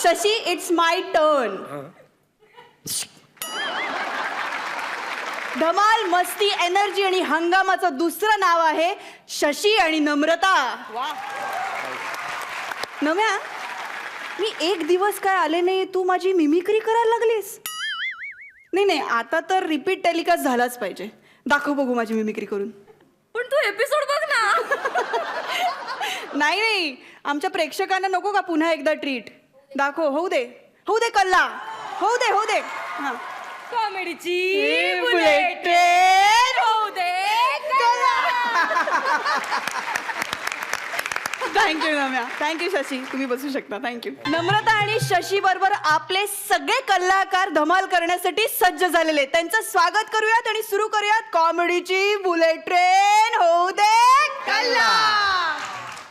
Shashi it's my turn. धमाल, मस्ती, energy आणि हंगामाचं दुसरं नाव आहे शशी आणि नम्रता. नम्या, मी एक दिवस काय आले नाही, तू माझी मिमिक्री करायला लागलीस. नाही, आता तर रिपीट टेलिकास्ट झालाच पाहिजे. दाखव बघू माझी मिमिक्री करून. पण तू एपिसोड बघ ना. नाही, आमच्या प्रेक्षकांना नको का पुन्हा एकदा ट्रीट. दाखव, होऊ दे कल्ला, होऊ दे. हा, कॉमेडीची बुलेट ट्रेन होऊ दे. Thank you Namya, thank you Shashi. तुम्ही बसू शकता. थँक्यू. नम्रता आणि शशी बरोबर आपले सगळे कलाकार धमाल करण्यासाठी सज्ज झालेले. त्यांचं स्वागत करूयात आणि सुरू करूयात कॉमेडीची बुलेट ट्रेन होऊ दे कल्ला.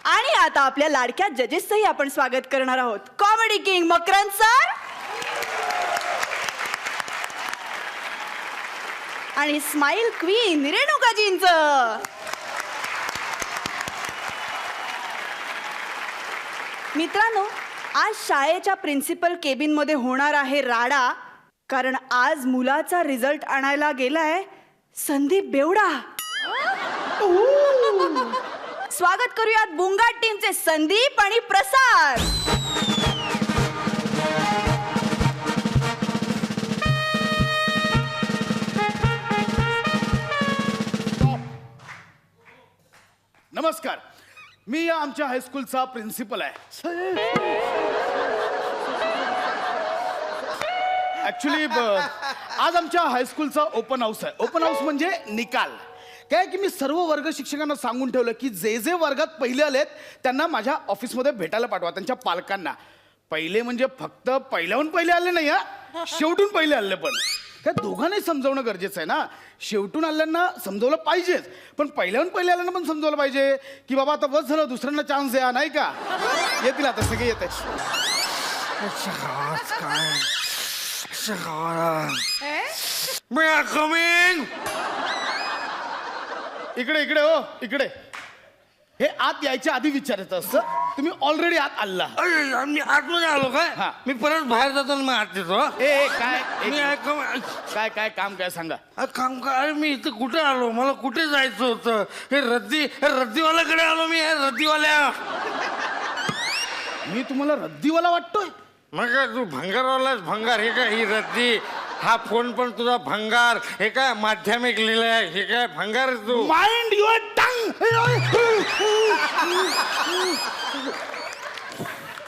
आणि आता आपल्या लाडक्या जजेसचंही आपण स्वागत करणार आहोत. कॉमेडी किंग मकरंद सर आणि स्माइल क्वीन रेणुकाजींचं. मित्रांनो, आज शाळेच्या प्रिन्सिपल केबिन मध्ये होणार आहे राडा, कारण आज मुलाचा रिझल्ट आणायला गेलाय संदीप बेवडा. स्वागत करूयात बुंगाट टीमचे संदीप आणि प्रसाद. नमस्कार, मी या आमच्या हायस्कूलचा प्रिन्सिपल आहे. ऍक्च्युली आज आमच्या हायस्कूलचा ओपन हाऊस आहे. ओपन हाऊस म्हणजे निकाल. काय की मी सर्व वर्ग शिक्षकांना सांगून ठेवलं की जे जे वर्गात पहिले आलेत त्यांना माझ्या ऑफिसमध्ये भेटायला पाठवा, त्यांच्या पालकांना. पहिले म्हणजे फक्त पहिल्याहून पहिले आले नाही, हा शेवटून पहिले आले. पण काय दोघांनाही समजावणं गरजेचं आहे ना. शेवटून आल्यांना समजवलं पाहिजेच, पण पहिल्याहून पहिले आल्यांना पण समजवलं पाहिजे की बाबा आता बस झालं, दुसऱ्यांना चान्स द्या, नाही का. येतील आता सगळे येत आहे. इकडे इकडे हो, इकडे. हे आत यायच्या आधी विचारायचं असतं. तुम्ही ऑलरेडी आत आला. मी आतमध्ये आलो काय. मी परत बाहेर जातो मग आत येतो. काय काय काम काय सांगा. काम काय. अरे मी इथं कुठे आलो, मला कुठे जायचं होतं. हे रद्दीवाल्याकडे आलो मी. हे रद्दीवाल्या. मी तुम्हाला रद्दीवाला वाटतोय. मग काय तू भंगारवालाच. भंगार हे काय. ही रद्दी. हा फोन पण तुझा भंगार. हे काय माध्यमिक लिहिलंय. हे काय भंगार. तू माइंड युअर टंग.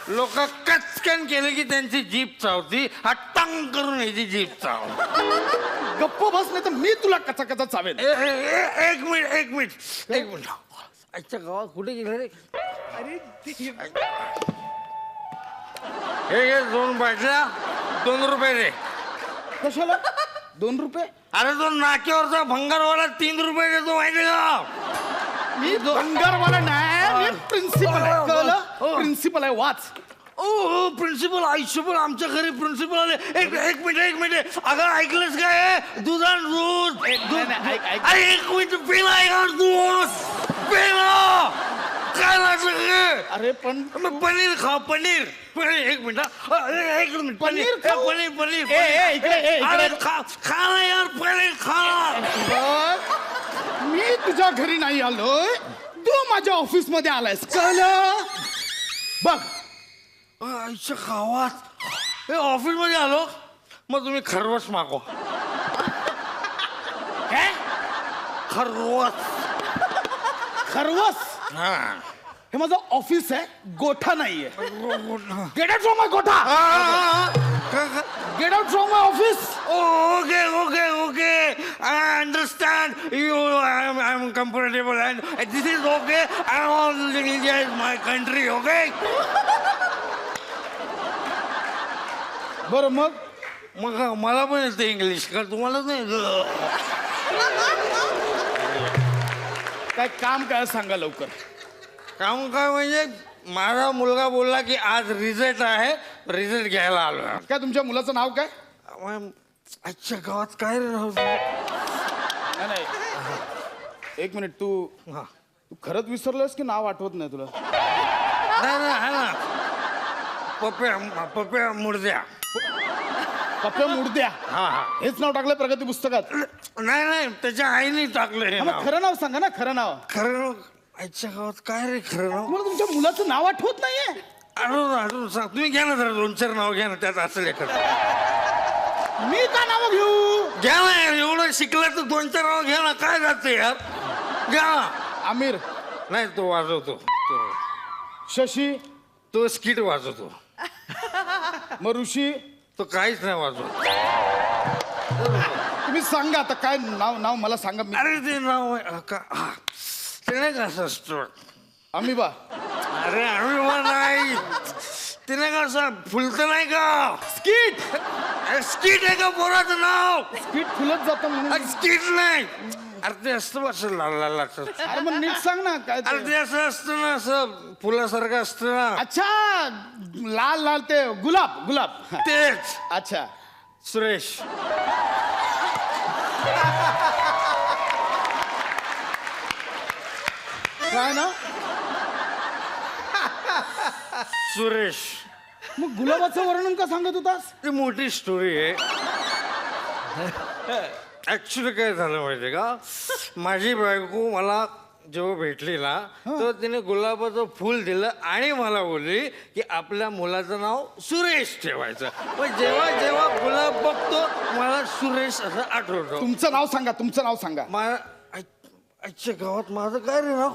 लोक कचकन केले की त्यांची जीभ चावती. हा टंग करून याची जीभ चाव. गप्प बस, नाही तर मी तुला कचा कचा चावेल. एक मिनिट. आजच्या गावात कुठे गेले रे. हे घे 2 बाटल्या. 2 रुपये रे. कशाला 2 रुपये. अरे तो नाक्यावरचा भंगारवाला 3 रुपये देतो माहिती का. मी भंगारवाला नाही, प्रिन्सिपल आहे. कळलं. प्रिन्सिपल आहे. वाच. ओ प्रिन्सिपल. आयुष्यभर आमच्या घरी प्रिन्सिपल आले. एक मिनिट. अगं ऐकलंस काय. दूध. एक मिनिट. पेला यार दूध. पेला. काय लागलं. अरे पण पनीर खा. पनीर. एक मिनिट. पनीर. खा ना यार. पनीर खा. मी तुझ्या घरी नाही आलोय, तू माझ्या ऑफिस मध्ये आलायस. कळलं. बघ आईच्या गावात हे ऑफिस मध्ये आलो. मग तुम्ही खरवस मागवा. काय. खरवस. हा. हे माझं ऑफिस आहे, गोठा नाहीये. गेट आउट फ्रॉम माय गोठा. Get out from my office. Okay. I understand you. I'm comfortable and this is okay. All India is my country. Okay. बरं मग मला पण येतं इंग्लिश. का तुम्हाला नाही. काय काम काय सांगा लवकर. काम काय म्हणजे माझा मुलगा बोलला की आज रिझल्ट आहे, रिझल्ट घ्यायला आलो. काय तुमच्या मुलाचं नाव काय. आजच्या गावात काय रे राहू. नाही एक मिनिट. तू खरंच विसरलोस की नाव आठवत नाही तुला. नाही आहे ना. पप्या मुर्द्या. पप्या मुडद्या हा हा. हेच नाव टाकलंय प्रगती पुस्तकात. नाही नाही त्याच्या आईने टाकलं हे हा, मग नाव. खरं नाव सांगा ना, खरं नाव. खरं नाव आईच्या गावात काय रे खरं नाव? मला तुमच्या मुलाचं नाव आठवत नाहीये. आठवून सांग. तुम्ही घ्या ना जरा 2-4 नाव घ्या ना, त्यात असेल एखादं. मी का नाव घेऊ? घ्या ना यार, एवढं शिकलं तर 2-4 नाव घ्या ना, काय जाते यार. घ्या ना. आमिर, नाही तो वाजवतो, शशी, तो स्किट वाजवतो. मग ऋषी. तो काहीच नाही वाजवत. तुम्ही सांगा आता काय नाव. नाव मला सांगा. मी अरे ते नाव आहे, हा. ते नाही का असं असतं. अमिबा. अरे अमिबा नाही, ते नाही का असं फुलत नाही का. स्किट. स्किट आहे का पोराचं नाव? स्किट फुलत जातं म्हणून. स्किट नाही. अरे ते असतं असं लाल लाल असं. अरे मग नीट सांग ना काय अरे ते. ते असं असतं ना, असं फुलासारखं असतं ना. अच्छा, लाल लाल ते गुलाब. गुलाब. तेच. अच्छा. सुरेश. काय ना. सुरेश. मग गुलाबाचं वर्णन का सांगत होतास? ती मोठी स्टोरी आहे. ऍक्च्युली काय झालं माहितीये का, माझी बायको मला जेव्हा भेटली ना, तर तिने गुलाबाचं फुल दिलं आणि मला बोलली की आपल्या मुलाचं नाव सुरेश ठेवायचं. पण जेव्हा जेव्हा गुलाब बघतो मला सुरेश असं आठवतं. तुमचं नाव सांगा. तुमचं नाव सांगा. आजच्या गावात माझं काय रे नाव?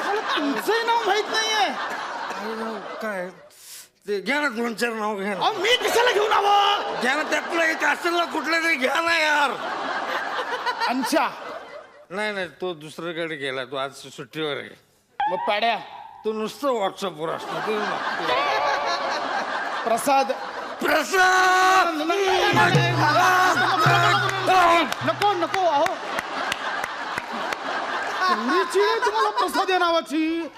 मला तुमचंही नाव माहित नाहीये. काय नाव काय? ते घ्या ना 2-4 नाव घ्या ना. अहो, मी कशाला घेऊन आव? घ्या ना, त्यातलं एक असेल ना कुठलं तरी घ्या ना यार. अंशा. नाही नाही, तो दुसरीकडे गेला, तो आज सुट्टीवर आहे. मग पाड्या. तो नुसतं व्हॉट्सअपवर असतो. ते प्रसाद. प्रसाद. नको नको. अहो, एवढीची आहे तुम्हाला प्रसाद या नावाची?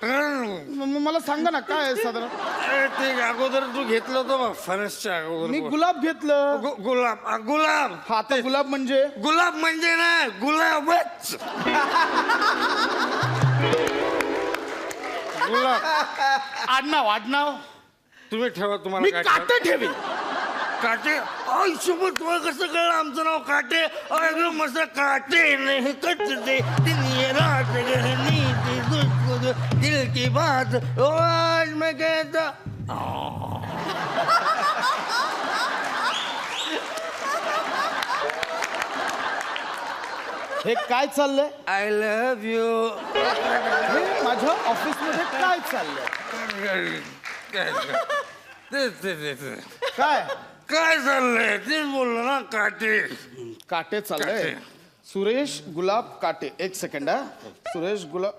मला सांगा ना काय आहे साधारण. अरे ते अगोदर तू घेतलं होतं बघ, फणसच्या मी अगोदर. गुलाब घेतलं. गुलाब. गुलाब. हा, आता गुलाब म्हणजे गुलाब म्हणजे ना गुलाबच. गुलाब. आडनाव. आडनाव तुम्ही ठेवा, मी तुम्हाला काय काटे ठेवी. काटे. आयुष्यभर तुम्हाला कसं कळलं आमचं नाव काटे? अरे मस्त काटे नाही कटते रात गहनी दिल की बात आज मैं कहता. हे काय चाललंय? I love you. हे माझ्या ऑफिस मध्ये काय चाललंय? काय काय चाललंय तेच बोललो ना, काटे. काटे चाललंय. काटे. सुरेश गुलाब काटे. एक सेकंड हा. सुरेश गुलाब.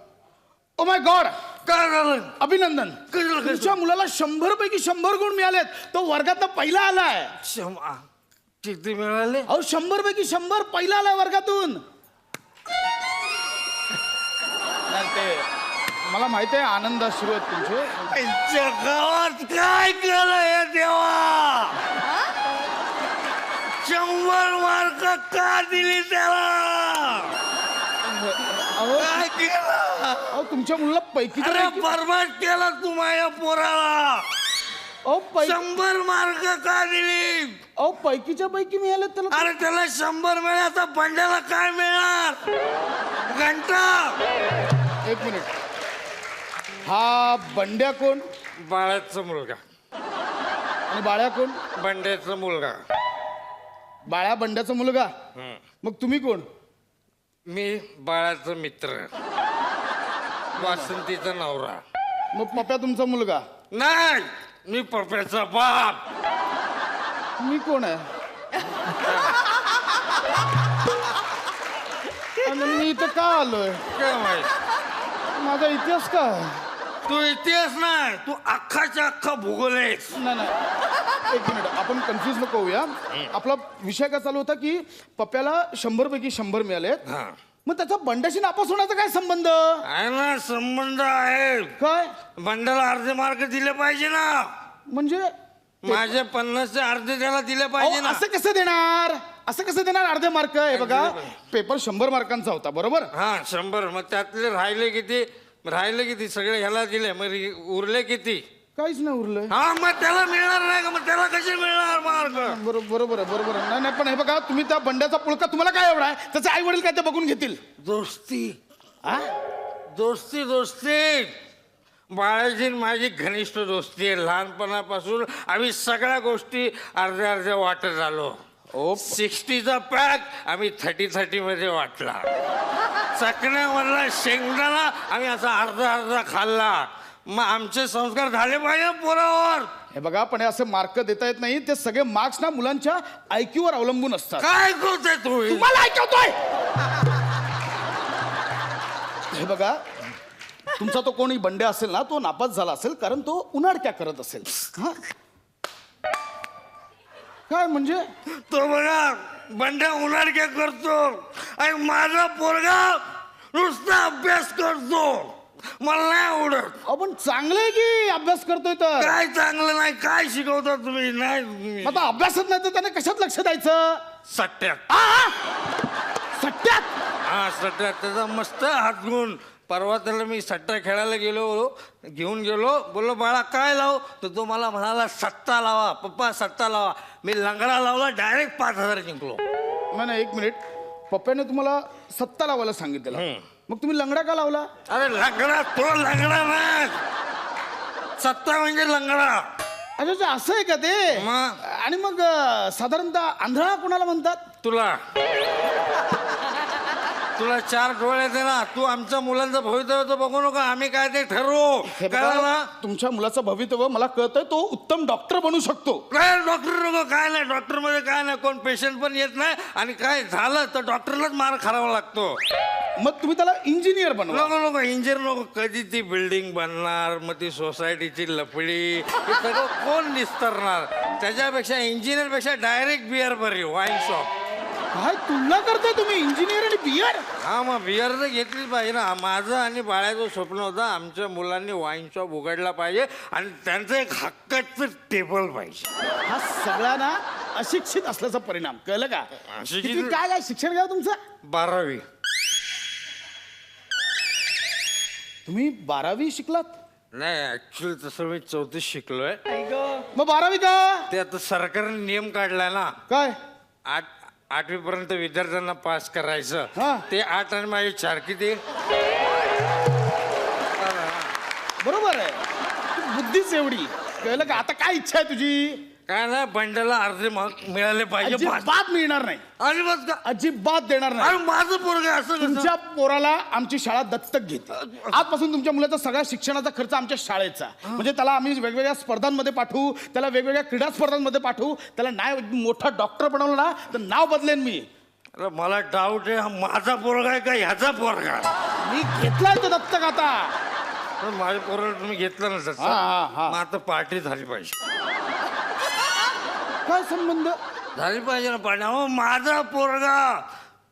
Oh my god. काय झालं? अभिनंदन. कसं? तुमच्या मुलाला 100 पैकी 100 गुण मिळालेत. तो वर्गात पहिला आलाय. किती मिळाले? अहो 100 पैकी 100 पहिला आलाय वर्गातून. नाही ते मला माहिती आहे आनंद अश्रू आहेत तुमचे. आमच्या गावात काय केलं हे देवा? 100 मार्क का दिली त्याला? अहो काय केलं? अहो, तुमच्या मुलाला पैकीच्या अरे पैकी. बरबाद केला तू माझ्या पोराला. अहो 100 मार्क का दिली? अहो पैकीच्या पैकी मिळाले त्याला. अरे त्याला 100 मिळाला, बंड्याला काय मिळणार? घंटा. एक मिनिट. हा बंड्या कोण? बाळ्याचा मुलगा. आणि बाळ्या कोण? बंड्याचा मुलगा. बाळ्या बंड्याचा मुलगा. मग तुम्ही कोण? मी बाळाचा मित्र, वासंतीचा नवरा. मग पप्या तुमचा मुलगा. नाही, मी पप्याचा बाप. मी कोण आहे? आणि मी इथं का आलोय? काय माहित? माझा इतिहास काय आहे? तू इतिहास नाही, तू अख्खाच्या अख्खा भूगोल आहेस. नाही नाही, एक मिनिट, आपण कन्फ्युज नको होऊया. आपला विषय काय चालू होता की पप्याला 100 पैकी 100 मिळालेत. हा. मग त्याचा बंड्याशी नापास होण्याचा काय संबंध? आहे ना, संबंध आहे. काय बंडाला अर्धे मार्क दिले पाहिजे ना. म्हणजे? माझे 50चे अर्धे त्याला दिले पाहिजे अहो, ना. असं कसं देणार? असं कसं देणार अर्धे मार्क? हे बघा, पेपर 100 मार्कांचा होता बरोबर. हा 100. मग त्यातले राहिले किती? सगळे ह्याला दिले, मग उरले किती? काहीच नाही उरलंय. हा मग त्याला मिळणार नाही का? मग त्याला कसे मिळणार मार्क? बरोबर आहे. नाही नाही, पण हे बघा, तुम्ही त्या बंड्याचा पुळका तुम्हाला काय एवढा आहे? त्याचे आई वडील काय ते बघून घेतील. दोस्ती हा? दोस्ती दोस्ती बाळाची माझी घनिष्ठ दोस्ती आहे. लहानपणापासून आम्ही सगळ्या गोष्टी अर्ध्या अर्ध्या वाटत आलो. 60चा पॅक आम्ही 30 मध्ये वाटला. चकण्यामधला शेंगदाणा आम्ही असा अर्धा अर्धा खाल्ला. मग आमचे संस्कार झाले पाहिजे पोरावर. हे बघा, पण हे असे मार्क देता येत नाही. ते सगळे मार्क्स ना मुलांच्या IQ वर अवलंबून असतात. काय करतोय तुम्ही? तुम्हाला ऐकवतोय. हे बघा, तुमचा तो कोणी बंड्या असेल ना, तो नापास झाला असेल कारण तो उन्हाळक्या करत असेल. हा? काय म्हणजे? तो बघा बंड्या उन्हाळक्या करतो आणि माझा पोरगा नुसता अभ्यास करतो. मला नाही आवडत. आपण चांगलं आहे की अभ्यास करतोय तर. काय चांगलं नाही. काय शिकवता तुम्ही? नाही आता अभ्यासच नाही तर त्याने कशात लक्ष द्यायचं? सट्ट्यात. सट्ट्यात. हा सट्ट्यात त्याचा मस्त हात गुण. परवा त्याला मी सट्टा खेळायला घेऊन गेलो. बोललो बाळा काय लावू? तर तो मला म्हणाला सट्टा लावा पप्पा, सट्टा लावा. मी लंगडा लावला, डायरेक्ट 5000 जिंकलो. नाही 1 मिनिट, पप्पाने तुम्हाला सत्ता लावायला सांगितलं, मग तुम्ही लंगडा का लावला? अरे लंगडा तो लंगडा ना, सत्ता म्हणजे लंगडा. अच्छा, असं आहे का ते? मग? आणि मग साधारणतः आंधळा कोणाला म्हणतात? तुला 4 डोळे दे ना. तू आमच्या मुलांचं भवितव्य तर बघू नका. आम्ही काय ते ठरवू. हे बघा, कळलं ना? तुमच्या मुलाचं भवितव्य मला कळतंय. तो उत्तम डॉक्टर बनू शकतो. काय डॉक्टर नको काय नाही. डॉक्टर मध्ये काय नाही. कोण पेशंट पण येत नाही. आणि काय झालं तर डॉक्टरलाच मार खावा लागतो. मग तुम्ही त्याला इंजिनियर बनवा. नको इंजिनियर नको. कधी ती बिल्डिंग बनणार, मग ती सोसायटीची लफडी, हे सगळं कोण निस्तरणार? त्याच्यापेक्षा इंजिनियर पेक्षा डायरेक्ट बिअर बरी, वाईन शॉप. काय तुलना करताय तुम्ही इंजिनियर आणि बियर? हा मग बिअर तर घेतलीच पाहिजे ना. माझं आणि बाळाचं स्वप्न होतं आमच्या मुलांनी वाईन शॉप उघडला पाहिजे आणि त्यांचं एक हक्काचं टेबल पाहिजे. हा सगळा ना अशिक्षित असल्याचा परिणाम, कळलं का? अशिक्षित- किती- काय शिक्षण घ्या तुमचं? 12वी. तुम्ही 12वी शिकलात? नाही ऍक्च्युअली तसं मी 34 शिकलोय. मग 12वी का? ते आता सरकारने नियम काढलाय ना, काय? 8वी पर्यंत विद्यार्थ्यांना पास करायचं. हा. ते 8 आणि माझे 4 किती? बरोबर आहे. तू बुद्धीच एवढी, कळलं का? आता काय इच्छा आहे तुझी? काय नाही बंड्याला अर्धे मार्क मिळाले पाहिजे. अजिबात मिळणार नाही. अजिबात का? अजिबात देणार नाही. अरे माझं पोरग असं कसं? तुमच्या पोराला आमची शाळा दत्तक घेते. आजपासून तुमच्या मुलाचा सगळा शिक्षणाचा खर्च आमच्या शाळेचा. म्हणजे त्याला आम्ही वेगवेगळ्या स्पर्धांमध्ये पाठवू, त्याला वेगवेगळ्या क्रीडा स्पर्धांमध्ये पाठवू. त्याला नाही मोठा डॉक्टर बनवलं ना तर नाव बदलेन मी. अरे मला डाऊट आहे, हा माझा पोरगा आहे का ह्याचा पोरगा? मी घेतलाय तो दत्तक आता. पण माझ्या पोराला तुम्ही घेतलं ना तसं. हा. मग आता पार्टी झाली पाहिजे. काय संबंध? झाली पाहिजे ना पार्टी. हो माझा पोरगा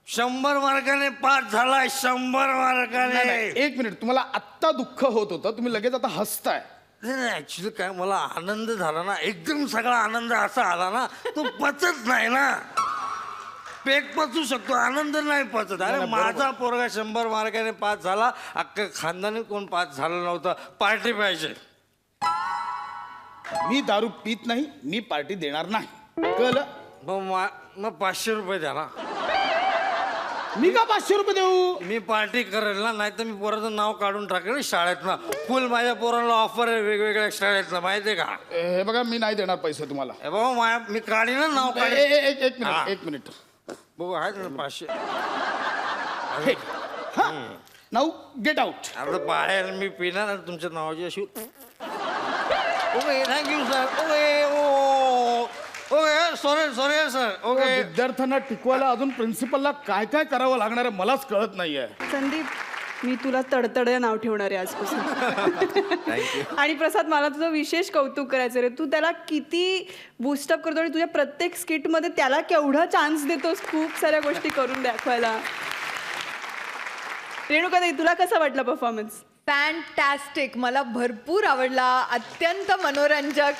100 मार्काने पास झालाय. 100 मार्काने. नाही, 1 मिनिट. तुम्हाला आत्ता दुःख होत होतं, तुम्ही लगेच आता हसताय. नाही ऍक्च्युली काय मला आनंद झाला ना, एकदम सगळा आनंद असा आला ना, तो पचत नाही ना. पेट पचू शकतो, आनंद नाही पचत. अरे माझा पोरगा 100 मार्काने पास झाला. अख्खं खानदानी कोण पास झालं नव्हतं. पार्टी पाहिजे. मी दारू पीत नाही, मी पार्टी देणार नाही, कळलं? मग 500 रुपये द्या ना. मी का 500 रुपये देऊ? मी पार्टी करेल ना, नाही तर मी पोराचं नाव काढून टाकेल शाळेत ना. फुल माझ्या पोरांना ऑफर आहे वेगवेगळ्या शाळेत ना, माहितीये का? हे बघा, मी नाही देणार पैसे तुम्हाला. हे बाबा मी काढी ना नाव काढेल. एक मिनिट, हा. 1 मिनिट. बघू आहेत ना 500. Now get out. आता बाहेर मी पिणार आणि तुमच्या नावाची अशी. Okay thank you sir. Okay sorry sir. Okay विद्यार्थ्यांना टिकवायला अजून प्रिन्सिपलला काय काय करावं लागणार आहे मलाच कळत नाहीये. संदीप, मी तुला तडतड नाव ठेवणार आहे आजपासून. आणि प्रसाद, मला तुझं विशेष कौतुक करायचं रे. तू त्याला किती बूस्टअप करतो आणि तुझ्या प्रत्येक स्किटमध्ये त्याला केवढा चान्स देतोस खूप साऱ्या गोष्टी करून दाखवायला. रेणुकाताई, तुला कसा वाटला परफॉर्मन्स? फॅन्टॅस्टिक. मला भरपूर आवडला. अत्यंत मनोरंजक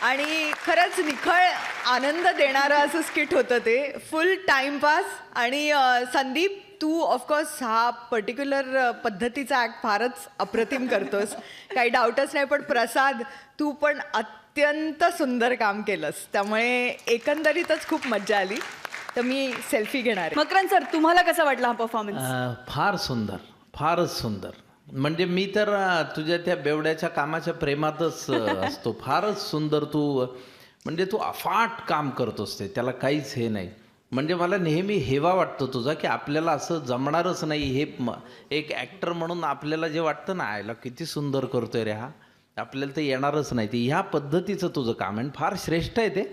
आणि खरंच निखळ आनंद देणारं असं स्किट होतं ते. फुल टाइमपास. आणि संदीप, तू ऑफकोर्स हा पर्टिक्युलर पद्धतीचा ऍक्ट फारच अप्रतिम करतोस, काही डाऊटच नाही. पण प्रसाद, तू पण अत्यंत सुंदर काम केलंस, त्यामुळे एकंदरीतच खूप मज्जा आली. तर मी सेल्फी घेणार आहे. मकरंद सर, तुम्हाला कसा वाटला हा परफॉर्मन्स? फार सुंदर, फारच सुंदर. म्हणजे मी तर तुझ्या त्या बेवड्याच्या कामाच्या प्रेमातच असतो. फारच सुंदर तू, म्हणजे तू अफाट काम करतोस, ते त्याला काहीच हे नाही. म्हणजे मला नेहमी हेवा वाटतो तुझा, की आपल्याला असं जमणारच नाही हे. एक ॲक्टर म्हणून आपल्याला जे वाटतं ना, आयला किती सुंदर करतोय रे हा, आपल्याला ते येणारच नाही. ते ह्या पद्धतीचं तुझं काम आहे, फार श्रेष्ठ आहे ते.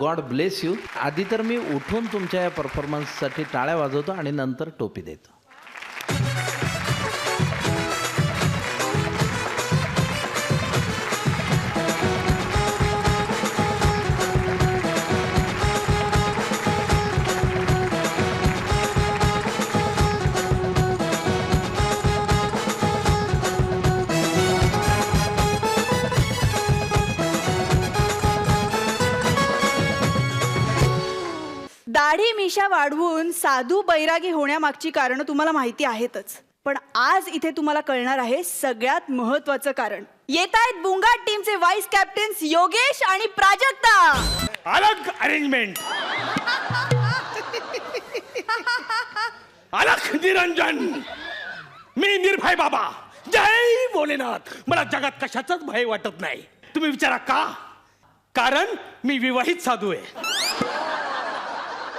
God bless you. आधी तर मी उठून तुमच्या या परफॉर्मन्ससाठी टाळ्या वाजवतो आणि नंतर टोपी देतो. दाढी मिशा वाढवून साधू बैरागी होण्यामागची कारणं तुम्हाला माहिती आहेतच, पण आज इथे तुम्हाला कळणार आहे सगळ्यात महत्वाचं कारण. येत आहेत बुंगाट टीमचे व्हाईस कॅप्टन्स योगेश आणि प्राजक्ता. अलग अरेंजमेंट, अलग निरंजन. मी निर्भय बाबा, जय भोलेनाथ. मला जगात कशाचाच भय वाटत नाही. तुम्ही विचारा का? कारण मी विवाहित साधू आहे.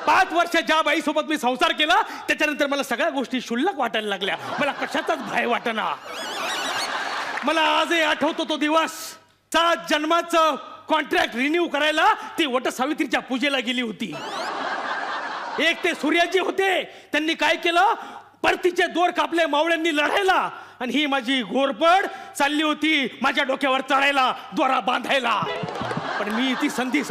5 वर्ष ज्या बाईसोबत मी संसार केला त्याच्यानंतर मला सगळ्या गोष्टी क्षुल्लक वाटायला लागल्या. मला कशाचाच भय वाटना. मला आजही आठवतो तो दिवस. 7 जन्माचं कॉन्ट्रॅक्ट रिन्यू करायला ती वटसावित्रीच्या पूजेला गेली होती. एक ते सूर्याजी होते, त्यांनी काय केलं, परतीचे दोर कापले मावळ्यांनी लढायला, आणि ही माझी घोरपड चालली होती माझ्या डोक्यावर चढायला, दोरा बांधायला. पण मी ती संधी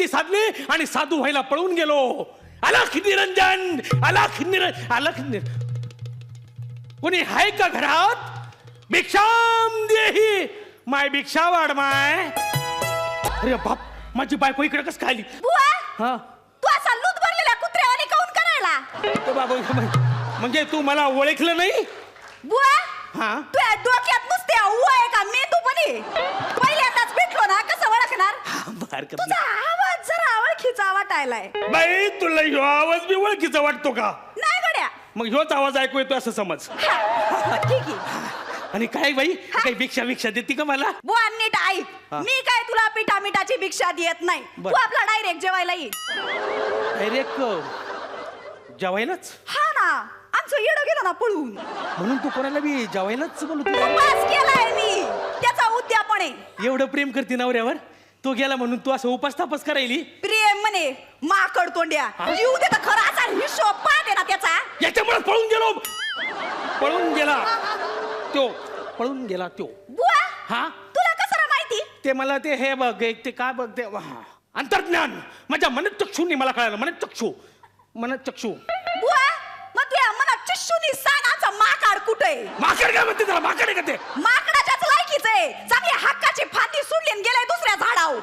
साधली आणि साधू व्हायला पळून गेलो. अलख निरंजन, कोणी हाय का घरात? भिक्षाम देही, माय भिक्षा वाढ माय. अरे बाप, माझी बायको इकडे कस खाली? हा, तू असा लूट भरलेला कुत्र्यावानी काऊन करायला? तो बाबा, म्हणजे तू मला ओळखलं नाही? बुवा, हा, तू या डोक्यात नुसते उवा आहे का मेंदू पण? पहिल्यांदाच भेटलो ना, कसं ओळखणार? तुझा आवाज जरा ओळखीचा वाटायलाय. बाई, तुला ह्यो आवाज बी ओळखीचा वाटतो का? नाही गड्या. मग ह्योच आवाज ऐकू येतो असं समज. ठीक आहे. आणि काय बाई, काही भिक्षा देते का मला? बुवा नीट ऐक, मी काय तुला पिठामिठाची भिक्षा देत नाही. तू आपला डायरेक्ट जेवायला ये. डायरेक्ट जेवायलाच? हा ना, आमचं येडं गेलं ना पळून. म्हणून तू कोणाला बी जेवायलाच बोलतो? उपास केलाय मी, त्याचा उद्यापन आहे. एवढं प्रेम करते नवऱ्यावर, तो गेला म्हणून तू असं उपास तापास करायली? प्रेम म्हणे माकड तोंड्या, येऊ दे तर खरा असा हिशोब पाहते ना त्याचा. याच्यामुळे पळून गेला तो. बुवा, हा, तुला कसं माहिती? ते मला ते हे बघ, एक ते काय बघ, ते अंतर्ज्ञान माझ्या मनचक्षूंनी मला कळालं. मनचक्षू. बुवा, मग तुझ्या मनात चिश्शूनी सांग आमचा माकड कुठे? माकड काय म्हणते त्याला? माकड आहे का ते? माकडाच्याच लायकीच आहे. चांगली हक्काची फांदी सोडली आणि गेलाय दुसऱ्या झाडावर.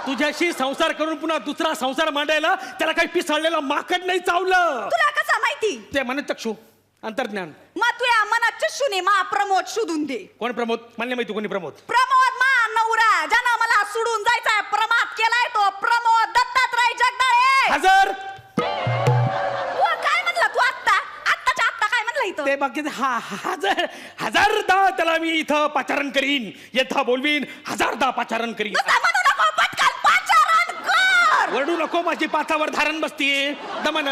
तुझ्याशी संसार करून पुन्हा दुसरा संसार मांडायला त्याला काही पिसाळलेला माकड नाही चावलं. तुला कसं माहिती? ते मनचक्षू, अंतर्ज्ञान. मग तुझ्या मनात चिश्शूनी मा प्रमोद शोधून दे. कोण प्रमोद? मला नाही माहिती कोणी प्रमोद. प्रमोद मा नवरा, ज्यानं मला सोडून जायचंय, प्रमाद केलाय तो प्रमोद दत्तात्रय जगदाळे. हजर. काय म्हणला तू? आत्ताच्या आत्ता काय म्हणला इथं? ते बाकी हजारदा त्याला मी इथं पाचारण करीन, येथा बोलवीन, हजारदा पाचारण करीन. नुसता म्हणू नको, पटकन पाचारण कर. वरडू नको, माझी पाचावर धारण बसतीये. दमन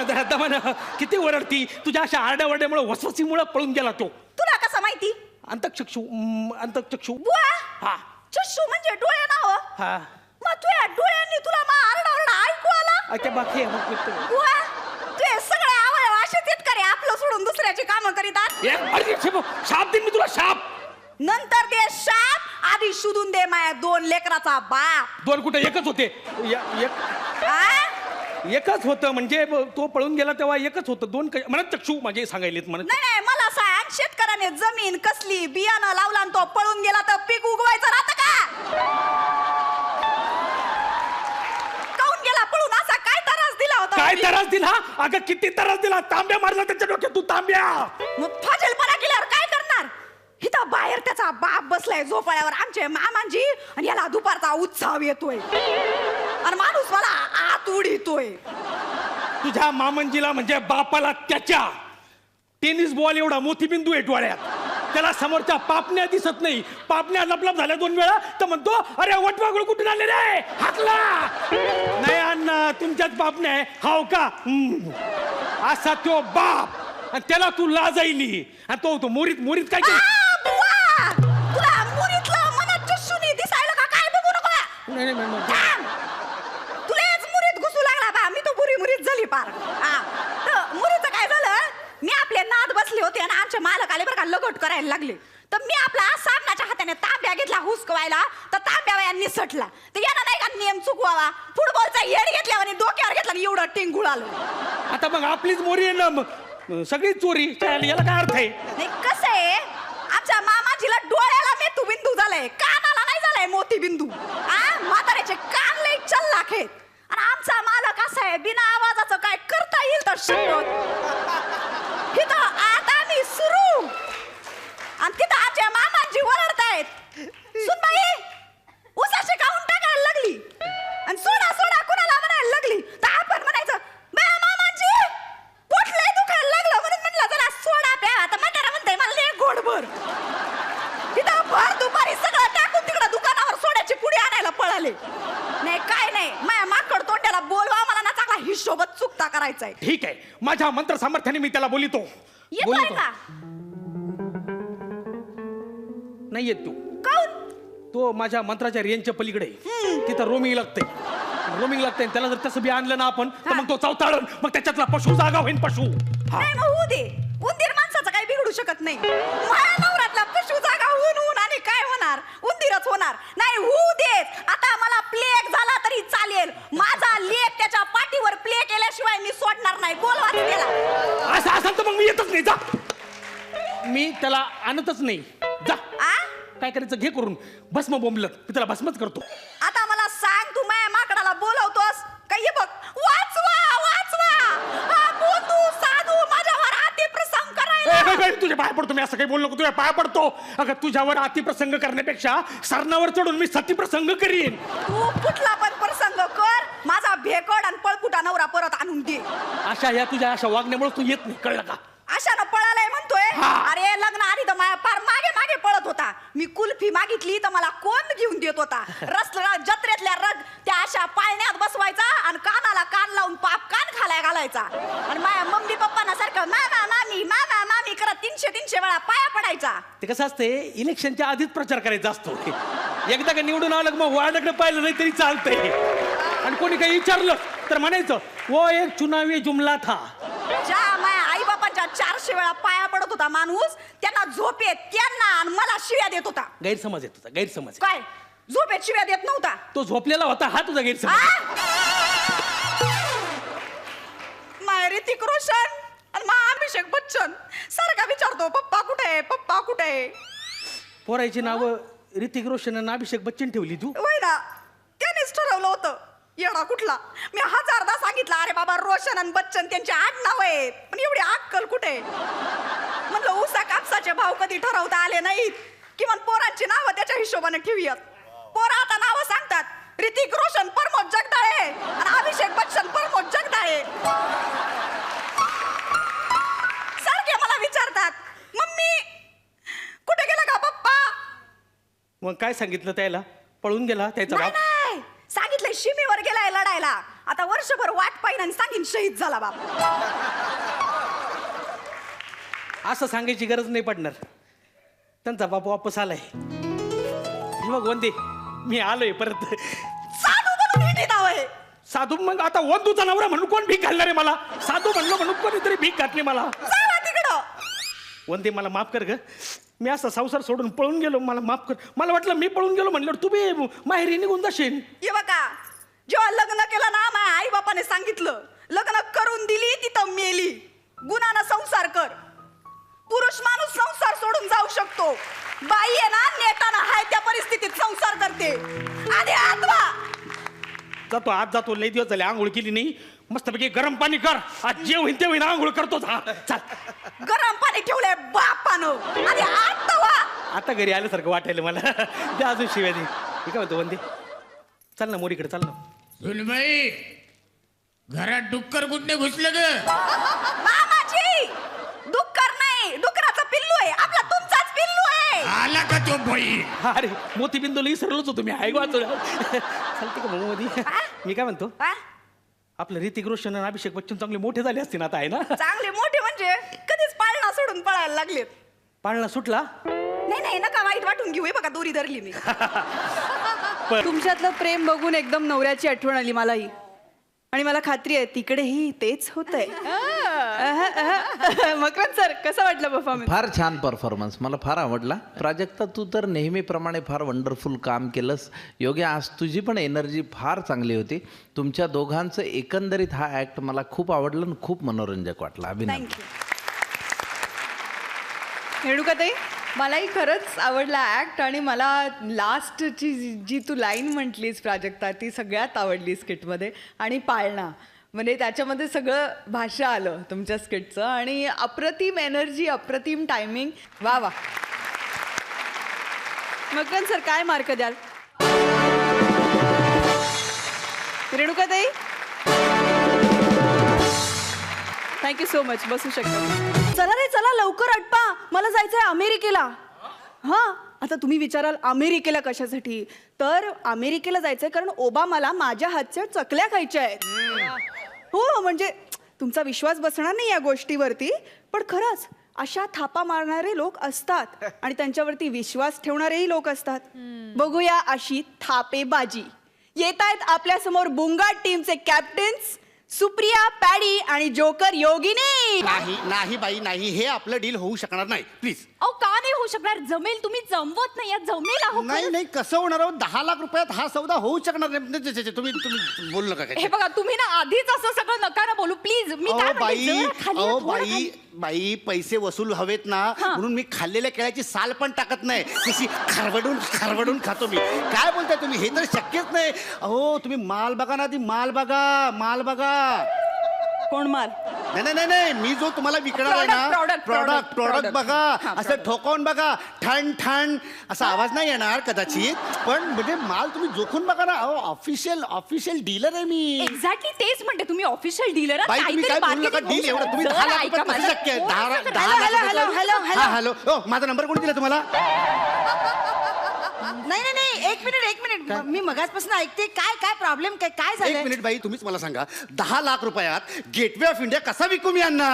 किती ओरडती. तुझ्या अशा आरड्यावरड्यामुळे वसवसीमुळे पळून गेला तो. तुला कसं माहिती? अंतचक्षू. बुवा, हा, चक्षू म्हणजे डोळे ना हो? हा. मग तुझ्या डोळ्यांनी तुला मा आरडाओरडा ऐकू आला? अच्छा, बाकी बुवा, तुझे सगळे अवयव असे तितकरे आपलं सोडून दुसऱ्याची कामं करीतात. शाप देईन मी तुला, शाप. नंतर ते शाप आधी शोधून दे माया 2 लेकराचा बाप. 2 कुठे? एकच होते. एकच होतं, म्हणजे तो पळून गेला तेव्हा एकच होतं. 2 मनचक्षू माझे सांगायलेत. नाही, मला सांग, शेतकऱ्याने जमीन कसली बियाणं लावला आणि तो पळून गेला तर पीक उगवायचं राहतं का? काऊन गेला पळून? असा काय त्रास दिला होता? काय त्रास दिला अगं किती त्रास दिला तांब्या मारला त्याच्या डोक्यात तू तांब्या मग फाजलपणा केल्यावर काय करणार इथं बाहेर त्याचा बाप बसलाय झोपाळ्यावर आमचे मामांजी आणि याला दुपारचा उत्साह येतोय आणि माणूस मला आत उडीतोय. तुझ्या मामंजीला म्हणजे बापाला त्याच्या टेनिस बॉल एवढा मोतीबिंदू आहे डोळ्यात त्याला समोरच्या पापण्या दिसत नाही पापण्या लपलप झाल्या 2 वेळा तर म्हणतो अरे वटवागुळ कुठून आले रे हाकला नाही अण्णा तुमच्याच पापण्या आहे हाव का असा तो बाप आणि त्याला तू लाजायली आणि तो मोरीत मोरीत काय केलं? बुवा! तुला मुरीतलं मनात चुसून दिसायला का काय बघू नको नाही, नाही, नाही. थांब. तुलाच मुरीत घुसू लागला बा मी तो मुरीत झाली पार मुरीचं काय झालं मी आपल्या नाद बसले होते आणि आमचे मालक आले बरं का लगट करायला लागले तर मी आपला सामनाच्या हाताने तांब्या घेतला हुसकवायला तर तांब्या वयांनी सटला तर यानं नाही का नियम चुकवावा फुटबॉलचा येड घेतल्यावर आणि डोक्यावर घेतला आणि एवढं टिंगुळ आलं आता मग आपलीच मोरी आहे ना मग सगळी चोरी याला काय अर्थ आहे नाही कसं आहे आमच्या मामाजीला डोळ्याला मेतूबिंदू झालाय कानाला नाही झालाय मोतीबिंदू म्हाताऱ्याचे कान लई चल्लाख आहेत आणि आमचा मालक असा आहे बिना आवाजाचं काय करता येईल तर शिकवत इथं आता मी सुरू आणि तिथं आमच्या मामाजी ओरडतायत सुनबाई उसाशी काऊन टाकायला लागली आणि सोडा सोडा कुणाला म्हणायला लागली तर आपण म्हणायचं बया मामाजी पोटलंय दुखायला लागलं म्हणून म्हणलं जरा सोडा प्या आता म्हातारा म्हणताय मला लय गोडभर तिथं भर दुपारी सगळं टाकून तिकडं दुकानावर सोड्याची पुडी आणायला पळाले नाही काय नाही माझ्या माकड तोंड्याला बोलवा मला ना चांगला हिशोबत चुकता करायचाय ठीक आहे माझ्या मंत्र सामर्थ्याने मी त्याला बोलितो येतोय का नाही येत तू काऊन तो माझ्या मंत्राच्या रेंजच्या पलीकडे आहे. तिथं रोमिंग लागतंय त्याला जर तसं बी आणलं ना आपण तर मग तो चवताळण मग त्याच्यातला पशु जागा होईल पशु हा नाही मग होऊ दे उंदीर माणसाचं काही बिघडू शकत नाही माझ्या नवऱ्यातला पशु जागा होऊन आणि काय होणार उंदीरच होणार नाही होऊ देत आता मला प्लेग झाला तरी चालेल माझा लेख त्याच्या पाठीवर प्ले केल्याशिवाय मी सोडणार नाही बोलवा त्याला असं असेल तर मग मी येतच नाही जा मी त्याला आणतच नाही जा काय करायचं घे करून भस्म बोंबलत मी त्याला भस्मच करतो आता मला सांग तू माझ्या माकडाला बोलवतोस काही बघ वाचवा वाचवा हा बोलू साधू माझ्यावर अतिप्रसंग करायला तुझ्या पाय पडतो मी असं काही बोललो तुझ्या पाय पडतो अगं तुझ्यावर अतिप्रसंग करण्यापेक्षा सरणावर चढून मी सतीप्रसंग करीन तू कुठला पण प्रसंग कर माझा भेकड आणि पळपुटा नवरा परत आणून दे अशा वागण्यामुळे तू येत नाही कळलं का अशानं पळालाय म्हणतोय अरे लग्न आधी तर माझ्या पार मागे मागे पळत होता मी कुल्फी मागितली तर मला कोण घेऊन देत होता जत्रेतल्या रग त्या अशा पाळण्यात बसवायचा आणि कानाला कान लावून पाप कान खालाय घालायचा आणि माझ्या मम्मी पप्पांना सारखं मामा मामी करत 300 वेळा पाया पडायचा ते कसं असते इलेक्शनच्या आधीच प्रचार करायचा असतो एकदा का निवडून आलं मग वार्डाकडे पाहिलं नाही तरी चालतंय आणि कोणी काही विचारलं तर म्हणायचं वो एक चुनावी जुमला था ज्या माझ्या आई बापांच्या 400 वेळा पाया पडत होता माणूस त्यांना झोपेत त्यांना आणि मला शिव्या देत होता गैरसमज येत होता गैरसमज काय झोपेत शिव्या देत नव्हता तो झोपलेला होता हा तुझा गैरसमज माय ऋतिक रोशन आणि मा अभिषेक बच्चन सारखा विचारतो पप्पा कुठे पोरायची नावं ऋतिक रोशन आणि अभिषेक बच्चन ठेवली तू होय ना त्यानेच ठरवलं होतं येडा कुठला मी 1000दा सांगितलं अरे बाबा रोशन आणि बच्चन त्यांचे आडनाव आहेत पण एवढी अक्कल कुठे म्हणलं ऊसा कापसाचे भाव कधी ठरवता आले नाहीत किंवा पोरांची नावं त्याच्या हिशोबाने ठेवूयात पोरं आता नावं सांगतात ऋतिक रोशन प्रमोद जगदाळे आणि अभिषेक बच्चन प्रमोद जगदाळे सारखे मला विचारतात मम्मी कुठे गेला का पप्पा मग काय सांगितलं त्याला पळून गेला त्याचा नाही बाप नाही सांगितलंय शिमेवर गेलाय लढायला आता वर्षभर वाट पाहिन आणि सांगीन शहीद झाला बाप असं सांगायची गरज नाही पडणार त्यांचा बाप वापस आलाय मग वंदे मी आलोय परत साधू बनून हिंडीत आहे साधू मग आता वंदूचा नवरा म्हणून कोण भीक घालणार आहे मला साधू म्हणलो म्हणून कोणीतरी भीक घातली मला चला तिकडं वंदे मला माफ कर ग मी असा संसार सोडून पळून गेलो मला माफ कर मला वाटलं मी पळून गेलो म्हणलं तू बी माहेरी निघून जाशील हे बघा जेव्हा लग्न केलं ना माझ्या आई बापाने सांगितलं लग्न करून दिली तिथं मेली गुणानं संसार कर पुरुष माणूस संसार सोडून जाऊ शकतो बाई आहे ना नेटानं हाय त्या परिस्थितीत संसार करते आधी आत्मा जातो आज जातो लई दिवस झाले आंघोळ केली नाही मस्तपैकी गरम पाणी कर. आज जे होईन ते होईन, आंघोळ करतोच. हा चल. गरम पाणी ठेवलंय बापानं आणि आता वा. आता घरी आल्यासारखं वाटायला मला. द्या अजून शिव्या दे. हे काय होतं वंदे, चल ना मोरीकडे, चल ना. सुनबाई, घरात डुक्कर कुठे घुसलं ग? मामाजी डुक्कर नाही, डुकराचा पिल्लू आहे. आपला तुमचाच पिल्लू आहे. आला का तो बाई? अरे मोतीबिंदूला विसरलोच होतो मी. ऐक वाचलं. चालते का मग मध्ये? मी काय म्हणतो, हा? आपलं ऋतिक रोशन आणि अभिषेक बच्चन चांगले मोठे झाले असतील आता, आहे ना? चांगले मोठे म्हणजे कधीच पाळणा सोडून पळायला लागलेत. पाळणा सुटला. नाही नाही, नका वाईट वाटून घेऊ. हे बघा दोरी धरली मी. तुमच्यातलं प्रेम बघून एकदम नवऱ्याची आठवण आली मलाही. आणि मला खात्री आहे तिकडेही तेच होतंय. मकरंद सर, कसं वाटलं परफॉर्मन्स? फार छान परफॉर्मन्स, मला फार आवडला. प्राजक्ता, तू तर नेहमीप्रमाणे फार वंडरफुल काम केलंस. योग्य, आज तुझी पण एनर्जी फार चांगली होती. तुमच्या दोघांचं एकंदरीत हा ॲक्ट मला खूप आवडलं आणि खूप मनोरंजक वाटला. अभिनंदन. थँक्यू. रेणुकाताई, मलाही खरंच आवडला ॲक्ट. आणि मला लास्टची जी तू लाईन म्हटलीस प्राजक्ता, ती सगळ्यात आवडली स्किटमध्ये. आणि पाळणा, म्हणजे त्याच्यामध्ये सगळं भाषा आलं तुमच्या स्किटचं. आणि अप्रतिम एनर्जी, अप्रतिम टायमिंग. वा वा. मकरंद सर, काय मार्क द्याल? रेणुकाताई, थँक्यू सो मच. बसू शकता. चला रे चला, लवकर आटपा, मला जायचंय अमेरिकेला. हा, आता तुम्ही विचाराल अमेरिकेला कशासाठी? तर अमेरिकेला जायचंय कारण ओबामाला माझ्या हातच्या चकल्या खायच्या आहेत. हो, म्हणजे तुमचा विश्वास बसणार नाही या गोष्टीवरती, पण खरंच अशा थापा मारणारे लोक असतात आणि त्यांच्यावरती विश्वास ठेवणारेही लोक असतात. बघूया अशी थापेबाजी. येत आहेत आपल्या समोर बुंगाट टीमचे कॅप्टन्स सुप्रिया, पॅडी आणि जोकर योगिनी. नाही नाही बाई नाही, हे आपलं डील होऊ शकणार नाही, प्लीज. अहो का नाही होऊ शकणार? जमेल, तुम्ही जमवत नाही. जमेल. अहो नाही नाही, कसं होणार आहोत? 10 लाख रुपयात हा सौदा होऊ शकणार नाही. तुम्ही बोलू नका काय. हे बघा, तुम्ही ना आधीच असं सगळं नका ना बोलू प्लीज. मी काय म्हणते, बाई, जरा खाली या, अहो थोडं बाई खाली. बाई, पैसे वसूल हवेत ना, म्हणून मी खाल्लेल्या केळ्याची साल पण टाकत नाही. तशी खरवडून खरवडून खातो मी. काय बोलताय तुम्ही? हे तर शक्यच नाही. अहो तुम्ही माल बघा ना, ती माल बघा, माल बघा. कोण माल? नाही नाही नाही नाही, मी जो तुम्हाला विकणार आहे ना, प्रोडक्ट बघा. असं ठोकावून बघा, ठण ठण असा आवाज नाही येणार कदाचित, पण म्हणजे माल तुम्ही जोखून बघा ना. अहो ऑफिशियल डीलर आहे मी. एक्झॅक्टली तेच म्हणते. तुम्ही ऑफिशियल डीलर बाई तुम्ही काय बोलू नका. डील एवढं तुम्ही 10 लाख रुपये कसं शक्य आहे? 10 लाख. हा हॅलो, माझा नंबर कोणी दिला तुम्हाला? नाही नाही नाही, एक मिनिट. मी मगाचपासून ऐकते. काय प्रॉब्लेम, काय एक झालं? मिनिट बाई, तुम्हीच मला सांगा, 10 लाख रुपयात गेटवे ऑफ इंडिया कसा विकू मी यांना?